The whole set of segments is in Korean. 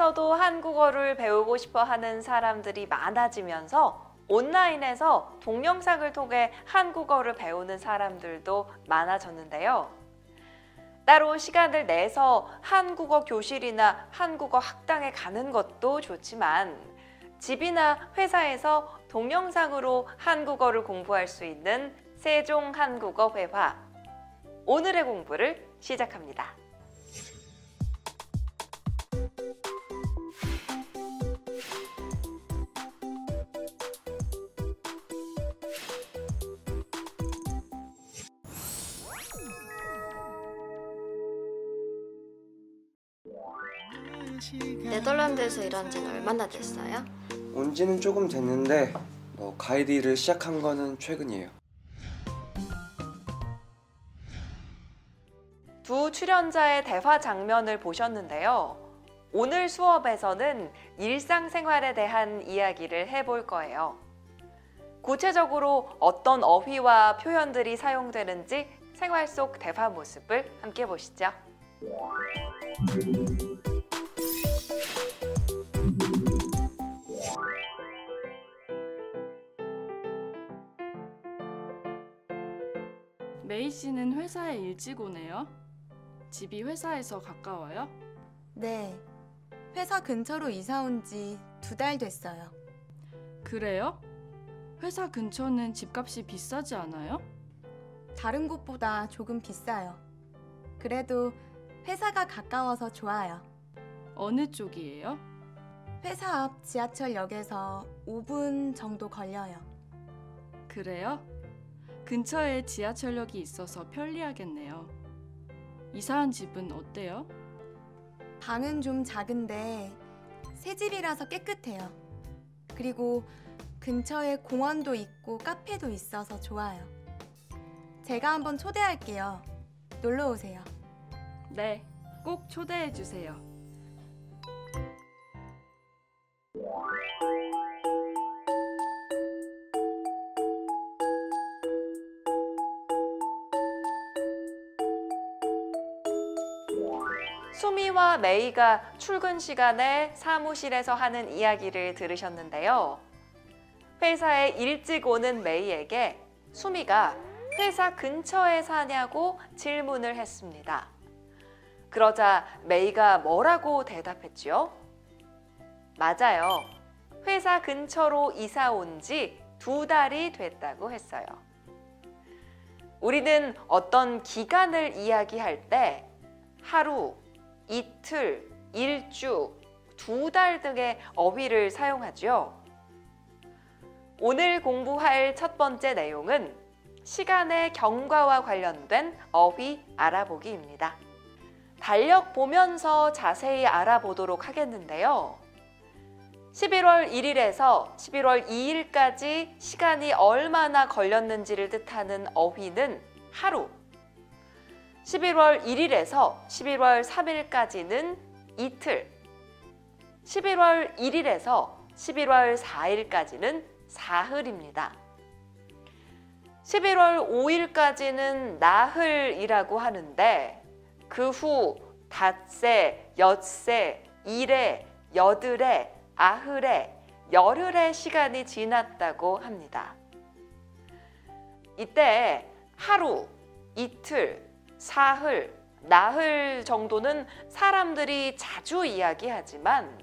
집에서도 한국어를 배우고 싶어 하는 사람들이 많아지면서 온라인에서 동영상을 통해 한국어를 배우는 사람들도 많아졌는데요. 따로 시간을 내서 한국어 교실이나 한국어 학당에 가는 것도 좋지만 집이나 회사에서 동영상으로 한국어를 공부할 수 있는 세종 한국어 회화. 오늘의 공부를 시작합니다. 네덜란드에서 일한 지는 얼마나 됐어요? 온 지는 조금 됐는데 가이드 일을 시작한 거는 최근이에요. 두 출연자의 대화 장면을 보셨는데요. 오늘 수업에서는 일상생활에 대한 이야기를 해볼 거예요. 구체적으로 어떤 어휘와 표현들이 사용되는지 생활 속 대화 모습을 함께 보시죠. 메이 씨는 회사에 일찍 오네요. 집이 회사에서 가까워요? 네, 회사 근처로 이사 온 지 2달 됐어요. 그래요? 회사 근처는 집값이 비싸지 않아요? 다른 곳보다 조금 비싸요. 그래도 회사가 가까워서 좋아요. 어느 쪽이에요? 회사 앞 지하철역에서 5분 정도 걸려요. 그래요? 근처에 지하철역이 있어서 편리하겠네요. 이사한 집은 어때요? 방은 좀 작은데 새 집이라서 깨끗해요. 그리고 근처에 공원도 있고 카페도 있어서 좋아요. 제가 한번 초대할게요. 놀러 오세요. 네, 꼭 초대해 주세요. 수미와 메이가 출근 시간에 사무실에서 하는 이야기를 들으셨는데요. 회사에 일찍 오는 메이에게 수미가 회사 근처에 사냐고 질문을 했습니다. 그러자 메이가 뭐라고 대답했지요? 맞아요. 회사 근처로 이사 온 지 2달이 됐다고 했어요. 우리는 어떤 기간을 이야기할 때 하루, 이틀, 일주, 2달 등의 어휘를 사용하죠. 오늘 공부할 첫 번째 내용은 시간의 경과와 관련된 어휘 알아보기입니다. 달력 보면서 자세히 알아보도록 하겠는데요. 11월 1일에서 11월 2일까지 시간이 얼마나 걸렸는지를 뜻하는 어휘는 하루, 11월 1일에서 11월 3일까지는 이틀, 11월 1일에서 11월 4일까지는 사흘입니다. 11월 5일까지는 나흘이라고 하는데 그 후 닷새, 엿새, 일에, 여들에, 아흘에, 열흘의 시간이 지났다고 합니다. 이때 하루, 이틀, 사흘, 나흘 정도는 사람들이 자주 이야기하지만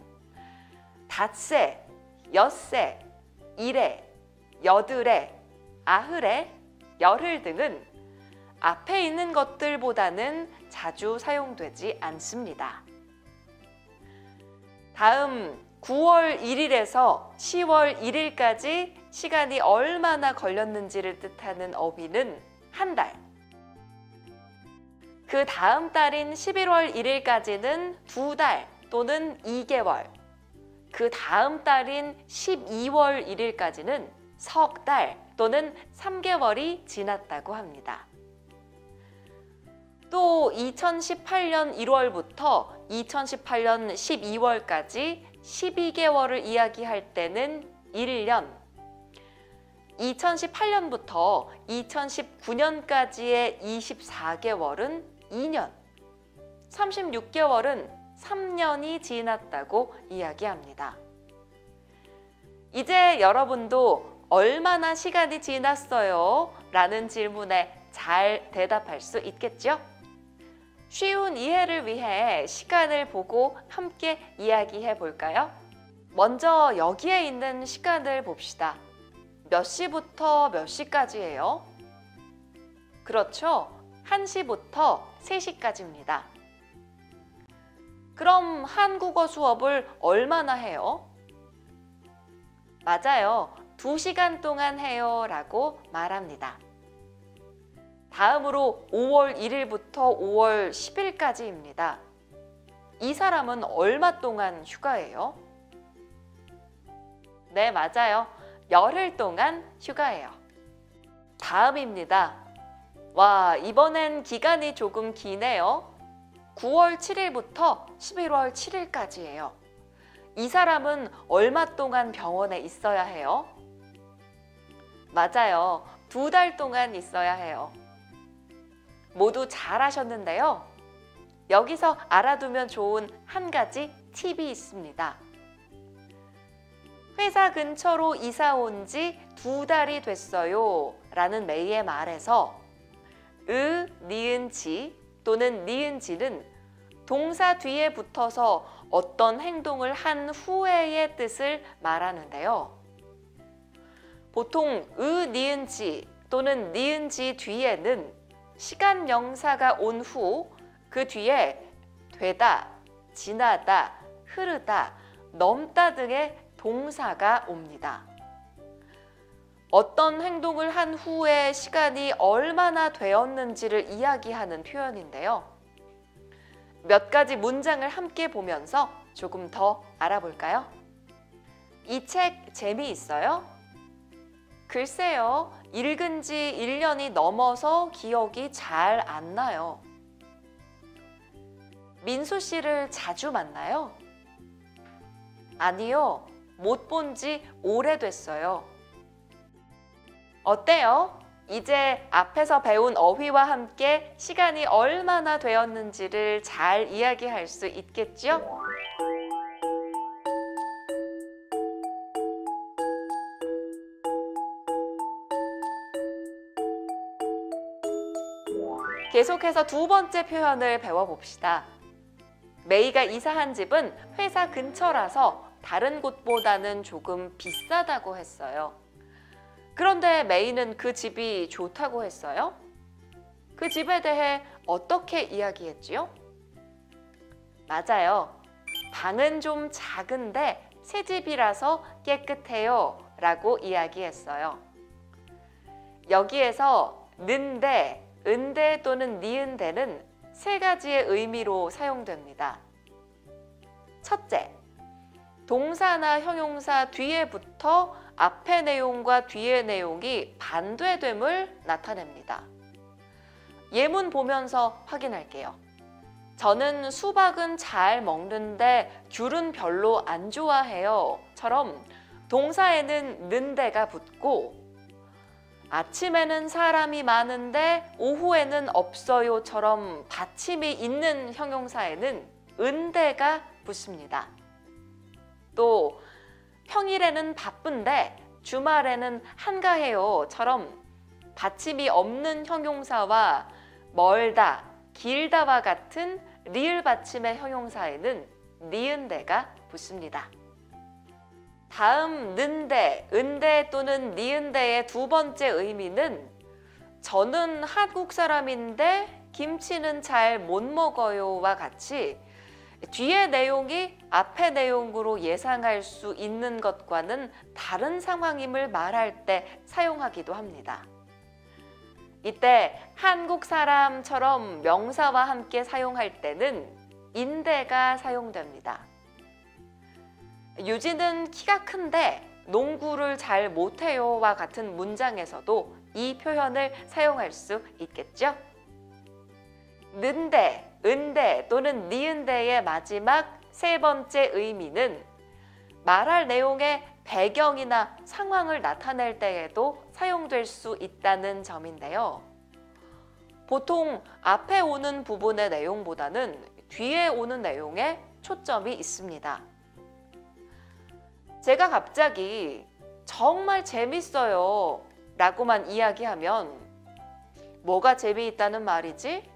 닷새, 엿새, 일에, 여들에, 아흘에, 열흘 등은 앞에 있는 것들보다는 자주 사용되지 않습니다. 다음 9월 1일에서 10월 1일까지 시간이 얼마나 걸렸는지를 뜻하는 어휘는 한 달. 그 다음 달인 11월 1일까지는 2달 또는 2개월. 그 다음 달인 12월 1일까지는 석 달 또는 3개월이 지났다고 합니다. 또 2018년 1월부터 2018년 12월까지 12개월을 이야기할 때는 1년, 2018년부터 2019년까지의 24개월은 2년, 36개월은 3년이 지났다고 이야기합니다. 이제 여러분도 얼마나 시간이 지났어요? 라는 질문에 잘 대답할 수 있겠죠? 쉬운 이해를 위해 시간을 보고 함께 이야기해 볼까요? 먼저 여기에 있는 시간을 봅시다. 몇 시부터 몇 시까지예요? 그렇죠. 1시부터 3시까지입니다. 그럼 한국어 수업을 얼마나 해요? 맞아요. 2시간 동안 해요 라고 말합니다. 다음으로 5월 1일부터 5월 10일까지입니다. 이 사람은 얼마 동안 휴가예요? 네, 맞아요. 열흘 동안 휴가예요. 다음입니다. 와, 이번엔 기간이 조금 기네요. 9월 7일부터 11월 7일까지예요. 이 사람은 얼마 동안 병원에 있어야 해요? 맞아요. 2달 동안 있어야 해요. 모두 잘하셨는데요. 여기서 알아두면 좋은 한 가지 팁이 있습니다. 회사 근처로 이사 온 지 2달이 됐어요 라는 메이의 말에서 니은지 또는 니은지는 동사 뒤에 붙어서 어떤 행동을 한 후에의 뜻을 말하는데요. 보통 니은지 또는 니은지 뒤에는 시간 명사가 온 후 그 뒤에 되다, 지나다, 흐르다, 넘다 등의 동사가 옵니다. 어떤 행동을 한 후에 시간이 얼마나 되었는지를 이야기하는 표현인데요. 몇 가지 문장을 함께 보면서 조금 더 알아볼까요? 이 책 재미있어요? 글쎄요, 읽은 지 1년이 넘어서 기억이 잘 안 나요. 민수 씨를 자주 만나요? 아니요, 못 본 지 오래됐어요. 어때요? 이제 앞에서 배운 어휘와 함께 시간이 얼마나 되었는지를 잘 이야기할 수 있겠죠? 계속해서 두 번째 표현을 배워봅시다. 메이가 이사한 집은 회사 근처라서 다른 곳보다는 조금 비싸다고 했어요. 그런데 메이는 그 집이 좋다고 했어요? 그 집에 대해 어떻게 이야기했지요? 맞아요. 방은 좀 작은데 새 집이라서 깨끗해요 라고 이야기했어요. 여기에서 는데, 은데 또는 니은데는 세 가지의 의미로 사용됩니다. 첫째, 동사나 형용사 뒤에 붙어 앞의 내용과 뒤의 내용이 반대됨을 나타냅니다. 예문 보면서 확인할게요. 저는 수박은 잘 먹는데 귤은 별로 안 좋아해요 처럼 동사에는 는데가 붙고 아침에는 사람이 많은데 오후에는 없어요처럼 받침이 있는 형용사에는 은데가 붙습니다. 또 평일에는 바쁜데 주말에는 한가해요처럼 받침이 없는 형용사와 멀다, 길다와 같은 리을 받침의 형용사에는 니은데가 붙습니다. 다음 는데, 은데 또는 니은데의 두 번째 의미는 저는 한국 사람인데 김치는 잘 못 먹어요와 같이 뒤의 내용이 앞의 내용으로 예상할 수 있는 것과는 다른 상황임을 말할 때 사용하기도 합니다. 이때 한국 사람처럼 명사와 함께 사용할 때는 인데가 사용됩니다. 유진은 키가 큰데 농구를 잘 못해요와 같은 문장에서도 이 표현을 사용할 수 있겠죠? 는데, 은데 또는 니은데의 마지막 세 번째 의미는 말할 내용의 배경이나 상황을 나타낼 때에도 사용될 수 있다는 점인데요. 보통 앞에 오는 부분의 내용보다는 뒤에 오는 내용에 초점이 있습니다. 제가 갑자기 정말 재밌어요 라고만 이야기하면 뭐가 재미있다는 말이지?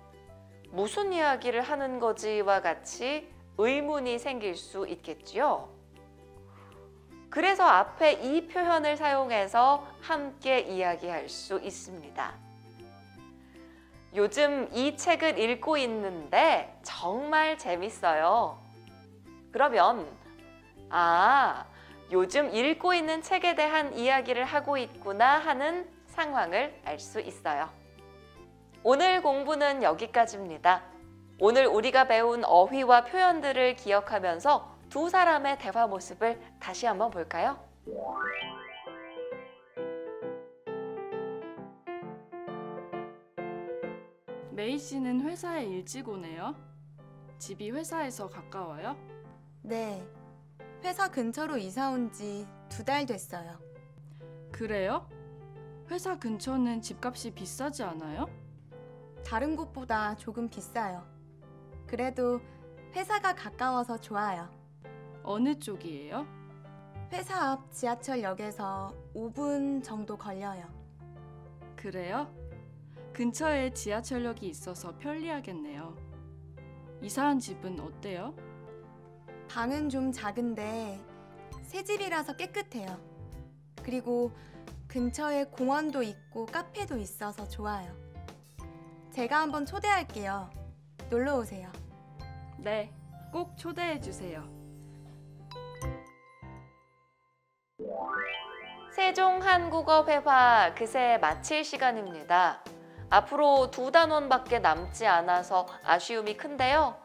무슨 이야기를 하는 거지와 같이 의문이 생길 수 있겠지요. 그래서 앞에 이 표현을 사용해서 함께 이야기할 수 있습니다. 요즘 이 책을 읽고 있는데 정말 재밌어요. 그러면 요즘 읽고 있는 책에 대한 이야기를 하고 있구나 하는 상황을 알 수 있어요. 오늘 공부는 여기까지입니다. 오늘 우리가 배운 어휘와 표현들을 기억하면서 두 사람의 대화 모습을 다시 한번 볼까요? 메이 씨는 회사에 일찍 오네요. 집이 회사에서 가까워요? 네. 회사 근처로 이사 온 지 2달 됐어요. 그래요? 회사 근처는 집값이 비싸지 않아요? 다른 곳보다 조금 비싸요. 그래도 회사가 가까워서 좋아요. 어느 쪽이에요? 회사 앞 지하철역에서 5분 정도 걸려요. 그래요? 근처에 지하철역이 있어서 편리하겠네요. 이사한 집은 어때요? 방은 좀 작은데 새 집이라서 깨끗해요. 그리고 근처에 공원도 있고 카페도 있어서 좋아요. 제가 한번 초대할게요. 놀러 오세요. 네, 꼭 초대해 주세요. 세종 한국어 회화 그새 마칠 시간입니다. 앞으로 2단원밖에 남지 않아서 아쉬움이 큰데요.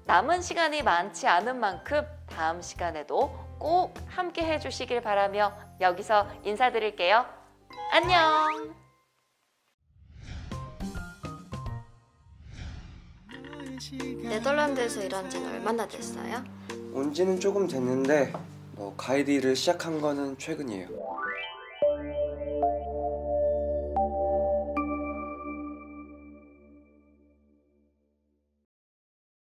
남은 시간이 많지 않은 만큼 다음 시간에도 꼭 함께 해주시길 바라며 여기서 인사드릴게요. 안녕! 네덜란드에서 일한 지는 얼마나 됐어요? 온 지는 조금 됐는데 가이드 일을 시작한 거는 최근이에요.